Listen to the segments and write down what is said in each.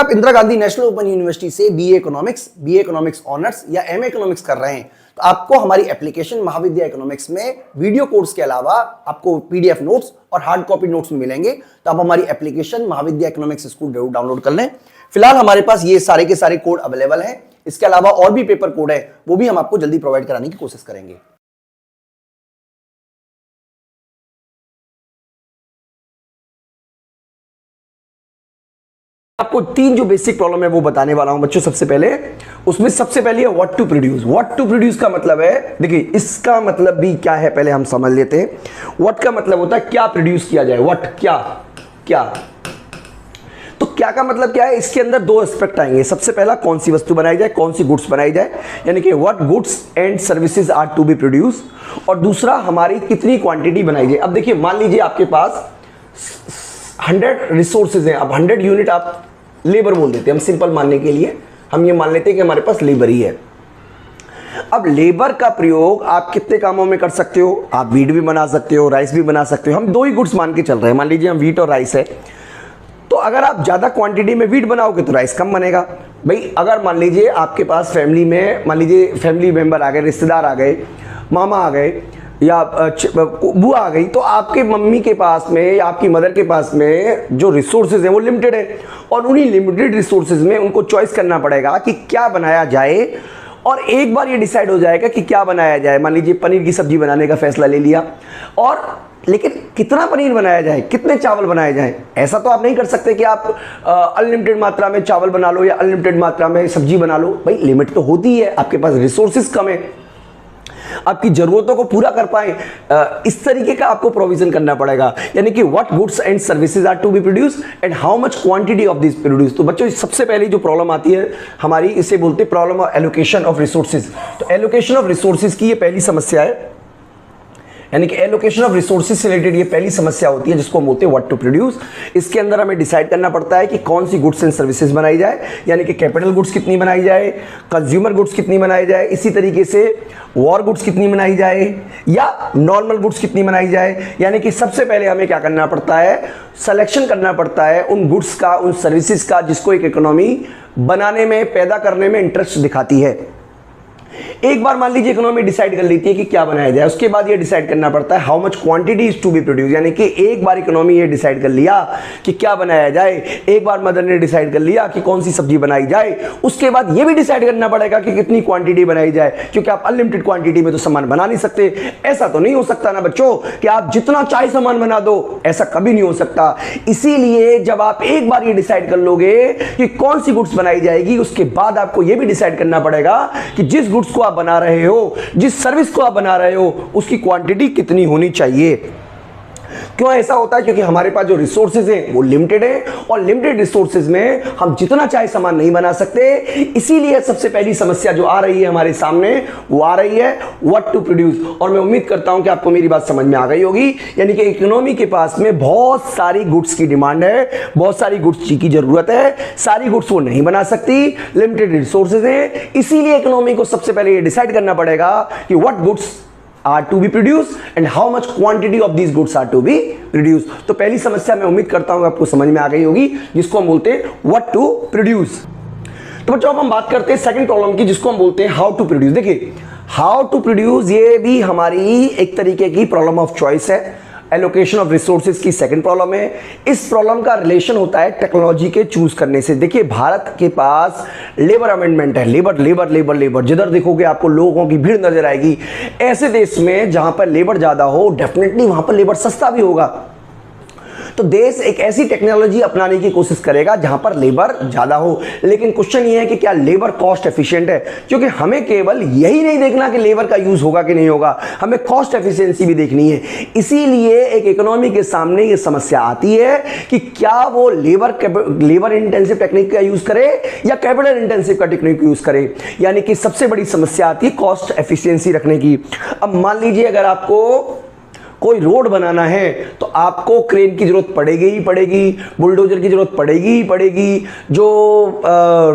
आप Indira Gandhi national open university से BA economics honours या एमए इकोनॉमिक्स कर रहे हैं तो आपको हमारी एप्लीकेशन महाविद्या इकोनॉमिक्स में वीडियो कोर्स के अलावा आपको पीडीएफ नोट्स और हार्ड कॉपी नोट्स मिलेंगे। तो आप हमारी एप्लीकेशन महाविद्या इकोनॉमिक्स स्कूल जरूर डाउनलोड कर लें। फिलहाल हमारे पास ये सारे के सारे कोड अवेलेबल हैं। इसके अलावा और भी पेपर कोड है, वो भी हम आपको जल्दी प्रोवाइड कराने की कोशिश करेंगे। आपको तीन जो बेसिक प्रॉब्लम है वो बताने वाला हूं बच्चों। सबसे पहले है what to produce. What to produce का मतलब है, देखिए इसका मतलब भी क्या है पहले हम समझ लेते हैं। व्हाट का मतलब होता है क्या प्रोड्यूस किया जाए। व्हाट क्या तो क्या का मतलब क्या है, इसके अंदर दो एस्पेक्ट आएंगे। सबसे पहला कौन सी वस्तु बनाई जाए, कौन सी गुड्स बनाई जाए, यानी कि what goods and services are to be produce, और दूसरा हमारी कितनी क्वांटिटी बनाई जाए। अब देखिए मान लीजिए आपके पास 100 रिसोर्सेज हैं। अब 100 यूनिट आप लेबर बोल देते हैं, हम सिंपल मानने के लिए हम ये मान लेते हैं कि हमारे पास लेबर ही है। अब लेबर का प्रयोग आप कितने कामों में कर सकते हो, आप वीट भी बना सकते हो, राइस भी बना सकते हो। हम दो ही गुड्स मान के चल रहे हैं, मान लीजिए हम वीट और राइस है। तो अगर आप ज्यादा क्वांटिटी में वीट बनाओगे तो राइस कम बनेगा। भाई अगर मान लीजिए आपके पास फैमिली में, मान लीजिए फैमिली मेंबर आ गए, रिश्तेदार आ गए, मामा आ गए या बुआ आ गई, तो आपके मम्मी के पास में या आपकी मदर के पास में जो रिसोर्सेज हैं वो लिमिटेड है, और उन्हीं लिमिटेड रिसोर्सेज में उनको चॉइस करना पड़ेगा कि क्या बनाया जाए। और एक बार ये डिसाइड हो जाएगा कि क्या बनाया जाए, मान लीजिए पनीर की सब्जी बनाने का फैसला ले लिया, और लेकिन कितना पनीर बनाया जाए, कितने चावल बनाए जाए, ऐसा तो आप नहीं कर सकते कि आप अनलिमिटेड मात्रा में चावल बना लो या अनलिमिटेड मात्रा में सब्जी बना लो। भाई लिमिट तो होती है, आपके पास रिसोर्सेज कम है, आपकी जरूरतों को पूरा कर पाए, इस तरीके का आपको प्रोविजन करना पड़ेगा। यानी कि what goods and services are to be produce and how much quantity of this produce. तो बच्चों सबसे पहली जो प्रॉब्लम आती है हमारी, इसे बोलते हैं problem of allocation of resources. तो एलोकेशन ऑफ रिसोर्सेज की ये पहली समस्या है, यानी कि एलोकेशन ऑफ रिसोर्सेज से रिलेटेड ये पहली समस्या होती है जिसको हम बोलते हैं व्हाट टू प्रोड्यूस। इसके अंदर हमें डिसाइड करना पड़ता है कि कौन सी गुड्स एंड सर्विसेज बनाई जाए, यानी कि कैपिटल गुड्स कितनी बनाई जाए, कंज्यूमर गुड्स कितनी बनाई जाए, इसी तरीके से वॉर गुड्स कितनी बनाई जाए या नॉर्मल गुड्स कितनी बनाई जाए। यानी कि सबसे पहले हमें क्या करना पड़ता है, सिलेक्शन करना पड़ता है उन गुड्स का, उन सर्विसेज का जिसको एक इकोनॉमी बनाने में, पैदा करने में इंटरेस्ट दिखाती है। एक बार मान लीजिए इकोनॉमी डिसाइड कर लेती है कि क्या बनाया जाए, उसके बाद ये डिसाइड करना पड़ता है how much quantity is to be produce. यानी कि एक बार इकोनॉमी ये डिसाइड कर लिया कि क्या बनाया जाए, एक बार मदर ने डिसाइड कर लिया कि कौन सी सब्जी बनाई जाए, उसके बाद ये भी डिसाइड करना पड़ेगा कि कितनी क्वांटिटी बनाई जाए, क्योंकि आप अनलिमिटेड क्वांटिटी में तो सामान बना नहीं सकते। ऐसा तो नहीं हो सकता ना बच्चों कि आप जितना चाहे सामान बना दो, ऐसा कभी नहीं हो सकता। इसीलिए जब आप एक बार ये डिसाइड कर लोगे कि कौन सी गुड्स बनाई जाएगी, उसके बाद आपको ये भी डिसाइड करना पड़ेगा कि जिस गुड्स को आप बना रहे हो, जिस सर्विस को आप बना रहे हो, उसकी क्वांटिटी कितनी होनी चाहिए। क्यों ऐसा होता है, क्योंकि हमारे पास जो रिसोर्सेज हैं वो लिमिटेड है, और लिमिटेड रिसोर्सेज में हम जितना चाहे सामान नहीं बना सकते। इसीलिए सबसे पहली समस्या जो आ रही है हमारे सामने वो आ रही है व्हाट टू प्रोड्यूस। और मैं उम्मीद करता हूं कि आपको मेरी बात समझ में आ गई होगी। यानी कि इकोनॉमी के पास में बहुत सारी गुड्स की डिमांड है, बहुत सारी गुड्स की जरूरत है, सारी गुड्स वो नहीं बना सकती, लिमिटेड रिसोर्सेज हैं। इसीलिए इकोनॉमी को सबसे पहले ये डिसाइड करना पड़ेगा कि what goods are to be produced and how much quantity of these goods are to be produced। तो पहली समस्या मैं उम्मीद करता हूं आपको समझ में आ गई होगी, जिसको हम बोलते हैं what to produce। तो बच्चों अब हम बात करते हैं सेकंड प्रॉब्लम की, जिसको हम बोलते हैं how to produce। देखिए how to produce ये भी हमारी एक तरीके की प्रॉब्लम ऑफ चॉइस है, एलोकेशन ऑफ रिसोर्सेज की सेकंड प्रॉब्लम है। इस प्रॉब्लम का रिलेशन होता है टेक्नोलॉजी के चूज करने से। देखिए भारत के पास लेबर अमेंडमेंट है, लेबर लेबर लेबर लेबर, जिधर देखोगे आपको लोगों की भीड़ नजर आएगी। ऐसे देश में जहां पर लेबर ज्यादा हो, डेफिनेटली वहां पर लेबर सस्ता भी होगा। तो देश एक ऐसी टेक्नोलॉजी अपनाने की कोशिश करेगा जहां पर लेबर ज्यादा हो। लेकिन क्वेश्चन ये है कि क्या लेबर कॉस्ट एफिशिएंट है, क्योंकि हमें केवल यही नहीं देखना कि लेबर का यूज होगा कि नहीं होगा, हमें कॉस्ट एफिशिएंसी भी देखनी है। इसीलिए एक इकोनॉमी के सामने ये समस्या आती है कि क्या वो लेबर इंटेंसिव टेक्निक का यूज करे या कैपिटल इंटेंसिव का टेक्निक यूज करे। यानी कि सबसे बड़ी समस्या आती है कॉस्ट एफिशिएंसी रखने की। अब मान लीजिए अगर आपको कोई रोड बनाना है तो आपको क्रेन की जरूरत पड़ेगी ही पड़ेगी, बुलडोजर की जरूरत पड़ेगी ही पड़ेगी, जो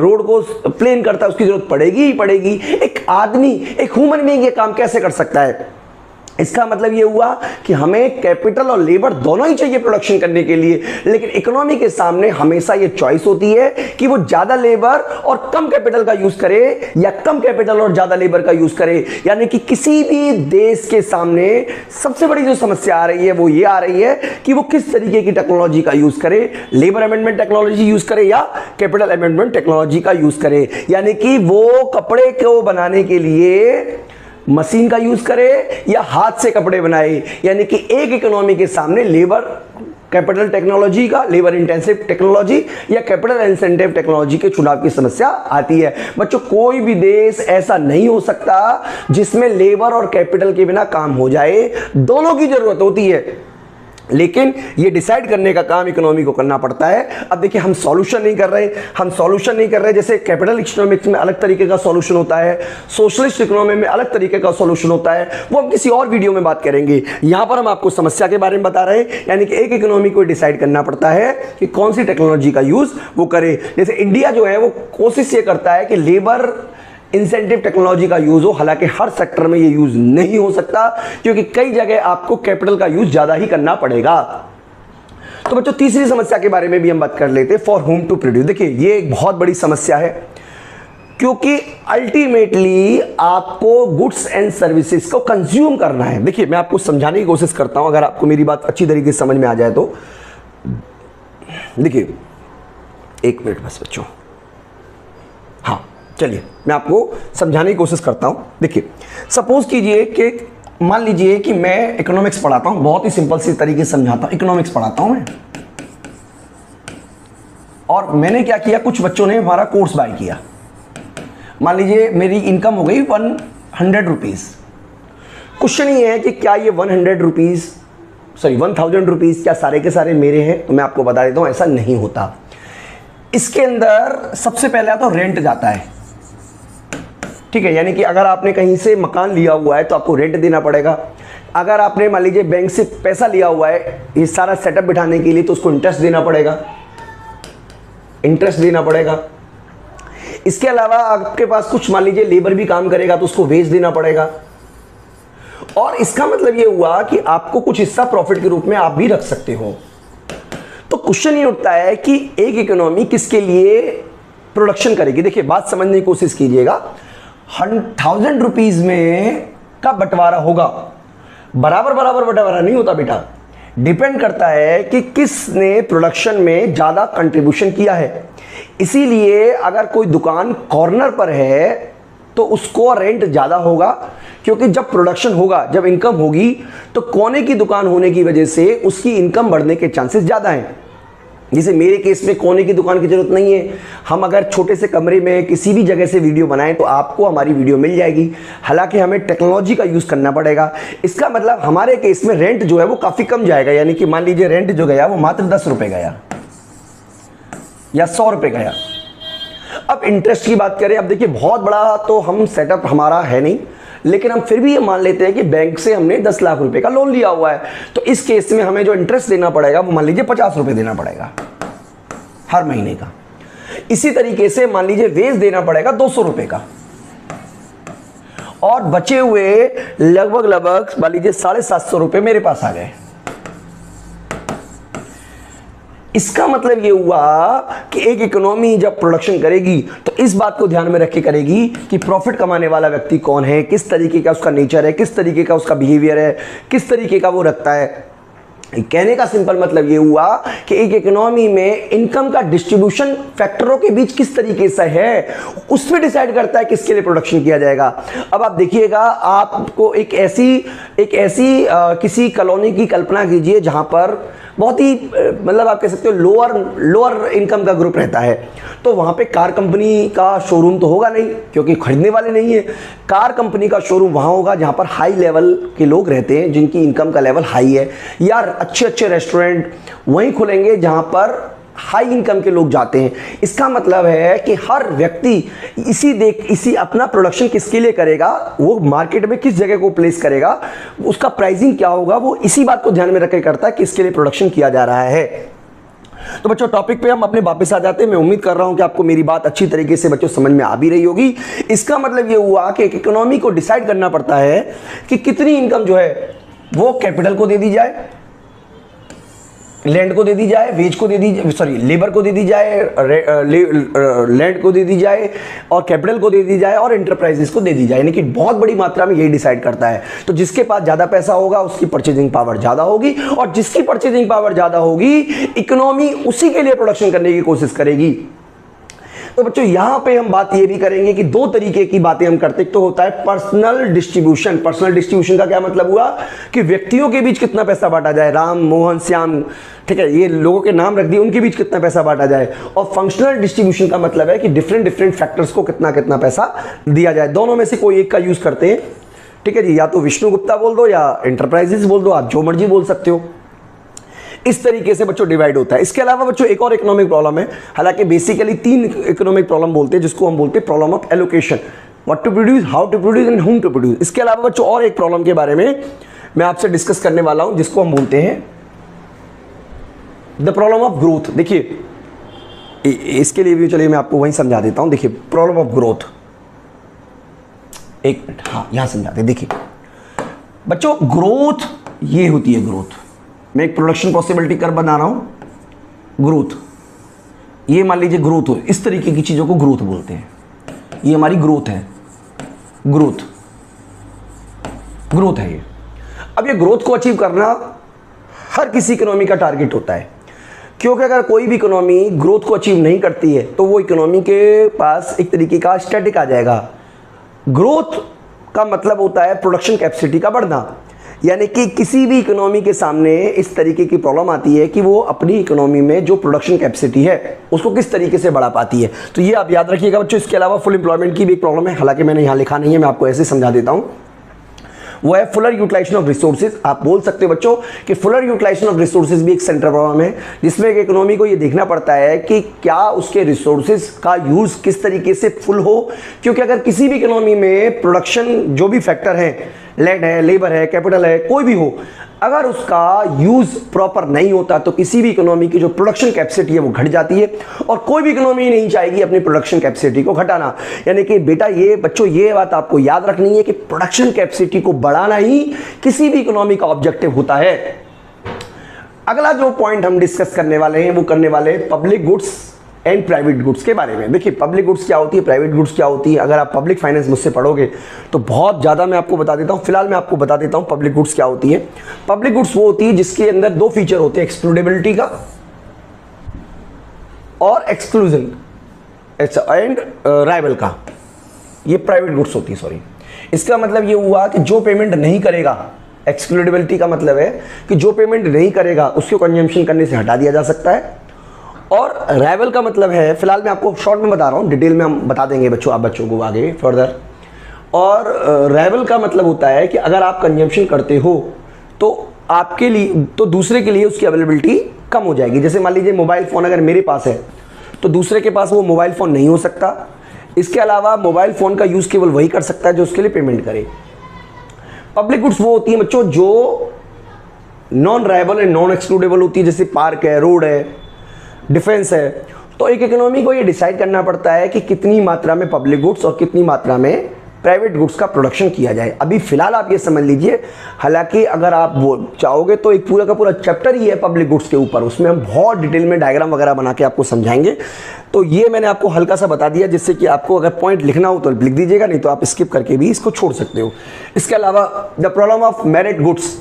रोड को प्लेन करता है उसकी जरूरत पड़ेगी ही पड़ेगी। एक आदमी, एक ह्यूमन बीइंग ये काम कैसे कर सकता है? इसका मतलब ये हुआ कि हमें कैपिटल और लेबर दोनों ही चाहिए प्रोडक्शन करने के लिए, लेकिन इकोनॉमी के सामने हमेशा ये चॉइस होती है कि वो ज्यादा लेबर और कम कैपिटल का यूज करे या कम कैपिटल और ज्यादा लेबर का यूज करे। यानी कि किसी भी देश के सामने सबसे बड़ी जो समस्या आ रही है वो ये आ रही है कि वो किस तरीके की टेक्नोलॉजी का यूज करे, लेबर अमेंडमेंट टेक्नोलॉजी यूज करे या कैपिटल अमेंडमेंट टेक्नोलॉजी का यूज करे। यानी कि वो कपड़े को बनाने के लिए मशीन का यूज करे या हाथ से कपड़े बनाए। यानी कि एक इकोनॉमी के सामने लेबर कैपिटल टेक्नोलॉजी का, लेबर इंटेंसिव टेक्नोलॉजी या कैपिटल इंसेंटिव टेक्नोलॉजी के चुनाव की समस्या आती है। बच्चों कोई भी देश ऐसा नहीं हो सकता जिसमें लेबर और कैपिटल के बिना काम हो जाए, दोनों की जरूरत होती है, लेकिन ये डिसाइड करने का काम इकोनॉमी को करना पड़ता है। अब देखिए हम सॉल्यूशन नहीं कर रहे, जैसे कैपिटल इकोनॉमिक्स में अलग तरीके का सॉल्यूशन होता है, सोशलिस्ट इकोनॉमी में अलग तरीके का सॉल्यूशन होता है, वो हम किसी और वीडियो में बात करेंगे। यहां पर हम आपको समस्या के बारे में बता रहे हैं, यानी कि एक इकोनॉमी को डिसाइड करना पड़ता है कि कौन सी टेक्नोलॉजी का यूज वो करे। जैसे इंडिया जो है वो कोशिश ये करता है कि लेबर इंसेंटिव टेक्नोलॉजी का यूज हो, हालांकि हर सेक्टर में ये यूज नहीं हो सकता क्योंकि कई जगह आपको कैपिटल का यूज ज्यादा ही करना पड़ेगा। तो बच्चों तीसरी समस्या के बारे में भी हम बात कर लेते हैं, फॉर होम टू प्रोड्यूस। देखिए ये एक बहुत बड़ी समस्या है क्योंकि अल्टीमेटली आपको गुड्स एंड सर्विसेज को कंज्यूम करना है। देखिए मैं आपको समझाने की कोशिश करता हूं, अगर आपको मेरी बात अच्छी तरीके से समझ में आ जाए तो। देखिए एक मिनट बस बच्चों, हाँ चलिए मैं आपको समझाने की कोशिश करता हूं। देखिए सपोज कीजिए कि मान लीजिए कि मैं इकोनॉमिक्स पढ़ाता हूं, बहुत ही सिंपल सी तरीके से समझाता हूं। इकोनॉमिक्स पढ़ाता हूं मैं, और मैंने क्या किया, कुछ बच्चों ने हमारा कोर्स बाय किया। मान लीजिए मेरी इनकम हो गई 100 रुपीज। क्वेश्चन ये है कि क्या ये 1000 रुपीज क्या सारे के सारे मेरे हैं? तो मैं आपको बता देता हूं ऐसा नहीं होता। इसके अंदर सबसे पहले तो रेंट जाता है, ठीक है, यानी कि अगर आपने कहीं से मकान लिया हुआ है तो आपको रेंट देना पड़ेगा। अगर आपने मान लीजिए बैंक से पैसा लिया हुआ है ये सारा सेटअप बिठाने के लिए तो उसको इंटरेस्ट देना पड़ेगा। इसके अलावा आपके पास कुछ मान लीजिए लेबर भी काम करेगा तो उसको वेज देना पड़ेगा। और इसका मतलब ये हुआ कि आपको कुछ हिस्सा प्रॉफिट के रूप में आप भी रख सकते हो। तो क्वेश्चन ये उठता है कि एक इकोनॉमी किसके लिए प्रोडक्शन करेगी। देखिए बात समझने की कोशिश कीजिएगा, 1000 रुपीज में का बंटवारा होगा, बराबर बंटवारा नहीं होता बेटा, डिपेंड करता है कि किसने प्रोडक्शन में ज्यादा कंट्रीब्यूशन किया है। इसीलिए अगर कोई दुकान कॉर्नर पर है तो उसको रेंट ज्यादा होगा, क्योंकि जब प्रोडक्शन होगा, जब इनकम होगी तो कोने की दुकान होने की वजह से उसकी इनकम बढ़ने के चांसेस ज्यादा हैं। जैसे मेरे केस में कोने की दुकान की जरूरत नहीं है, हम अगर छोटे से कमरे में किसी भी जगह से वीडियो बनाएं तो आपको हमारी वीडियो मिल जाएगी। हालांकि हमें टेक्नोलॉजी का यूज करना पड़ेगा। इसका मतलब हमारे केस में रेंट जो है वो काफी कम जाएगा, यानी कि मान लीजिए रेंट जो गया वो मात्र 10 रुपए गया या 100 रुपए गया। अब इंटरेस्ट की बात करें, अब देखिए बहुत बड़ा तो हम सेटअप हमारा है नहीं, लेकिन हम फिर भी ये मान लेते हैं कि बैंक से हमने 10 लाख रुपए का लोन लिया हुआ है, तो इस केस में हमें जो इंटरेस्ट देना पड़ेगा वो मान लीजिए 50 रुपए देना पड़ेगा हर महीने का। इसी तरीके से मान लीजिए वेज देना पड़ेगा 200 रुपए का, और बचे हुए लगभग मान लीजिए 750 रुपए मेरे पास आ गए। इसका मतलब ये हुआ कि एक इकोनॉमी जब प्रोडक्शन करेगी तो इस बात को ध्यान में रख के करेगी कि प्रॉफिट कमाने वाला व्यक्ति कौन है, किस तरीके का उसका नेचर है, किस तरीके का उसका बिहेवियर है, किस तरीके का वो रखता है। कहने का सिंपल मतलब ये हुआ कि एक इकोनॉमी में इनकम का डिस्ट्रीब्यूशन फैक्टरों के बीच किस तरीके से है, उसमें डिसाइड करता है किसके लिए प्रोडक्शन किया जाएगा। अब आप देखिएगा, आपको एक ऐसी किसी कॉलोनी की कल्पना कीजिए जहां पर बहुत ही मतलब आप कह सकते हो लोअर इनकम का ग्रुप रहता है, तो वहां पे कार कंपनी का शोरूम तो होगा नहीं क्योंकि खरीदने वाले नहीं है। कार कंपनी का शोरूम वहां होगा जहां पर हाई लेवल के लोग रहते हैं, जिनकी इनकम का लेवल हाई है। यार अच्छे रेस्टोरेंट वहीं खुलेंगे जहां पर हाई इनकम के लोग जाते हैं। इसका मतलब है कि हर व्यक्ति इसी अपना प्रोडक्शन किसके लिए करेगा, वो मार्केट में किस जगह को प्लेस करेगा, उसका प्राइसिंग क्या होगा, वो इसी बात को ध्यान में रख के करता है किसके लिए प्रोडक्शन किया जा रहा है। तो बच्चों टॉपिक पे हम अपने वापस आ जाते हैं। मैं उम्मीद कर रहा हूं कि आपको मेरी बात अच्छी तरीके से बच्चों समझ में आ भी रही होगी। इसका मतलब ये हुआ कि एक इकोनॉमी को डिसाइड करना पड़ता है कि कितनी इनकम जो है वो कैपिटल को दे दी जाए, लैंड को दे दी जाए, वेज को दे दी, सॉरी लेबर को दे दी जाए, लैंड को दे दी जाए और कैपिटल को दे दी जाए और एंटरप्राइजेस को दे दी जाए। यानी कि बहुत बड़ी मात्रा में यही डिसाइड करता है। तो जिसके पास ज्यादा पैसा होगा उसकी परचेजिंग पावर ज्यादा होगी और जिसकी परचेजिंग पावर ज्यादा होगी इकोनॉमी उसी के लिए प्रोडक्शन करने की कोशिश करेगी। तो बच्चों यहां पे हम बात ये भी करेंगे कि दो तरीके की बातें हम करते हैं। तो होता है पर्सनल डिस्ट्रीब्यूशन। पर्सनल डिस्ट्रीब्यूशन का क्या मतलब हुआ कि व्यक्तियों के बीच कितना पैसा बांटा जाए, राम मोहन श्याम, ठीक है, ये लोगों के नाम रख दिए, उनके बीच कितना पैसा बांटा जाए। और फंक्शनल डिस्ट्रीब्यूशन का मतलब है कि डिफरेंट डिफरेंट फैक्टर्स को कितना कितना पैसा दिया जाए। दोनों में से कोई एक का यूज करते हैं, ठीक है जी, या तो विष्णु गुप्ता बोल दो या एंटरप्राइजेस बोल दो, आप जो मर्जी बोल सकते हो। इस तरीके से बच्चों डिवाइड होता है। इसके अलावा बच्चों एक और इकोनॉमिक प्रॉब्लम है, हालांकि बेसिकली 3 इकोनॉमिक प्रॉब्लम बोलते हैं जिसको हम बोलते हैं problem of allocation, what to produce, how to produce and whom to produce. इसके अलावा बच्चों और एक प्रॉब्लम के बारे में मैं आपसे डिस्कस करने वाला हूं जिसको हम बोलते हैं द प्रॉब्लम ऑफ ग्रोथ। देखिए इसके लिए भी चलिए मैं आपको वहीं समझा देता हूं। देखिए प्रॉब्लम ऑफ ग्रोथ, एक मिनट, हाँ यहां समझाते। देखिए बच्चों ग्रोथ ये होती है, ग्रोथ मैं एक प्रोडक्शन पॉसिबिलिटी कर बना रहा हूं, ग्रोथ, ये मान लीजिए ग्रोथ हो, इस तरीके की चीजों को ग्रोथ बोलते हैं। ये हमारी ग्रोथ है, ग्रोथ है ये। अब ये ग्रोथ को अचीव करना हर किसी इकोनॉमी का टारगेट होता है, क्योंकि अगर कोई भी इकोनॉमी ग्रोथ को अचीव नहीं करती है तो वो इकोनॉमी के पास एक तरीके का स्टैटिक आ जाएगा। ग्रोथ का मतलब होता है प्रोडक्शन कैपेसिटी का बढ़ना, यानी कि किसी भी इकोनॉमी के सामने इस तरीके की प्रॉब्लम आती है कि वो अपनी इकोनॉमी में जो प्रोडक्शन कैपेसिटी है उसको किस तरीके से बढ़ा पाती है। तो ये आप याद रखिएगा बच्चों। इसके अलावा फुल एम्प्लॉयमेंट की भी एक प्रॉब्लम है, हालांकि मैंने यहाँ लिखा नहीं है, मैं आपको ऐसे समझा देता हूँ। वो है फुलर यूटिलाइजेशन ऑफ रिसोर्सेज। आप बोल सकते हो बच्चों कि फुलर यूटिलाइजेशन ऑफ रिसोर्सेज भी एक सेंट्रल प्रॉब्लम है, जिसमें एक इकोनॉमी को ये देखना पड़ता है कि क्या उसके रिसोर्सेज का यूज किस तरीके से फुल हो। क्योंकि अगर किसी भी इकोनॉमी में प्रोडक्शन जो भी फैक्टर है, लैंड है, लेबर है, कैपिटल है, कोई भी हो, अगर उसका यूज प्रॉपर नहीं होता तो किसी भी इकोनॉमी की जो प्रोडक्शन कैपेसिटी है वो घट जाती है। और कोई भी इकोनॉमी नहीं चाहेगी अपनी प्रोडक्शन कैपेसिटी को घटाना। यानी कि बेटा ये बच्चों ये बात आपको याद रखनी है कि प्रोडक्शन कैपेसिटी को बढ़ाना ही किसी भी इकोनॉमी का ऑब्जेक्टिव होता है। अगला जो पॉइंट हम डिस्कस करने वाले हैं वो करने वाले हैं public goods and private goods के बारे में। देखिए पब्लिक गुड्स क्या होती है, प्राइवेट गुड्स क्या होती है। अगर आप पब्लिक फाइनेंस मुझसे पढ़ोगे तो बहुत ज़्यादा मैं आपको बता देता हूँ। फिलहाल मैं आपको बता देता हूँ पब्लिक गुड्स क्या होती है। पब्लिक गुड्स वो होती है जिसके अंदर 2 फीचर होते हैं, एक्सक्लूडेबिलिटी का और एक्सक्लूजन एंड राइवल का। ये प्राइवेट गुड्स होती है, सॉरी। इसका मतलब ये हुआ कि जो पेमेंट नहीं करेगा, एक्सक्लूडेबिलिटी का मतलब है कि जो पेमेंट नहीं करेगा उसको कंजम्पशन करने से हटा दिया जा सकता है। और राइवल का मतलब है, फिलहाल मैं आपको शॉर्ट में बता रहा हूँ, डिटेल में हम बता देंगे बच्चों, आप बच्चों को आगे फर्दर। और राइवल का मतलब होता है कि अगर आप कंजम्पशन करते हो तो आपके लिए, तो दूसरे के लिए उसकी अवेलेबिलिटी कम हो जाएगी। जैसे मान लीजिए मोबाइल फ़ोन अगर मेरे पास है तो दूसरे के पास वो मोबाइल फ़ोन नहीं हो सकता। इसके अलावा मोबाइल फ़ोन का यूज़ केवल वही कर सकता है जो उसके लिए पेमेंट करे। पब्लिक गुड्स वो होती है बच्चों जो non rival and non excludable होती है, जैसे पार्क है, रोड है, डिफेंस है। तो एक इकोनॉमी को ये डिसाइड करना पड़ता है कि कितनी मात्रा में पब्लिक गुड्स और कितनी मात्रा में प्राइवेट गुड्स का प्रोडक्शन किया जाए। अभी फिलहाल आप ये समझ लीजिए, हालांकि अगर आप वो चाहोगे तो एक पूरा का पूरा चैप्टर ही है पब्लिक गुड्स के ऊपर, उसमें हम बहुत डिटेल में डायग्राम वगैरह बना के आपको समझाएंगे। तो ये मैंने आपको हल्का सा बता दिया, जिससे कि आपको अगर पॉइंट लिखना हो तो लिख दीजिएगा, नहीं तो आप स्किप करके भी इसको छोड़ सकते हो। इसके अलावा the problem of merit goods.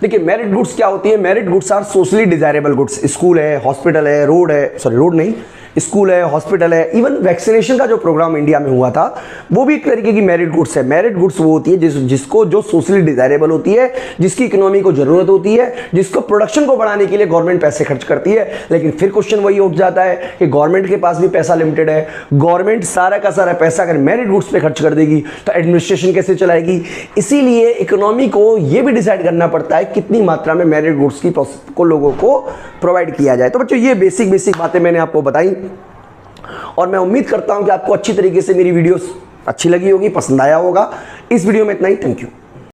देखिए मेरिट गुड्स क्या होती है, merit goods are socially desirable goods. School है, हॉस्पिटल है, रोड है, सॉरी रोड नहीं, स्कूल है, हॉस्पिटल है, इवन वैक्सीनेशन का जो प्रोग्राम इंडिया में हुआ था वो भी एक तरीके की मेरिट गुड्स है। मेरिट गुड्स वो होती है जिसको जो सोशली डिजायरेबल होती है, जिसकी इकोनॉमी को जरूरत होती है, जिसको प्रोडक्शन को बढ़ाने के लिए गवर्नमेंट पैसे खर्च करती है। लेकिन फिर क्वेश्चन वही उठ जाता है कि गवर्नमेंट के पास भी पैसा लिमिटेड है। गवर्नमेंट सारा का सारा पैसा अगर मेरिट गुड्स पे खर्च कर देगी तो एडमिनिस्ट्रेशन कैसे चलाएगी। इसीलिए इकोनॉमी को ये भी डिसाइड करना पड़ता है कितनी मात्रा में मेरिट गुड्स की को लोगों को प्रोवाइड किया जाए। तो बच्चों ये बेसिक बातें मैंने आपको बताई और मैं उम्मीद करता हूं कि आपको अच्छी तरीके से मेरी वीडियोस अच्छी लगी होगी, पसंद आया होगा। इस वीडियो में इतना ही, थैंक यू।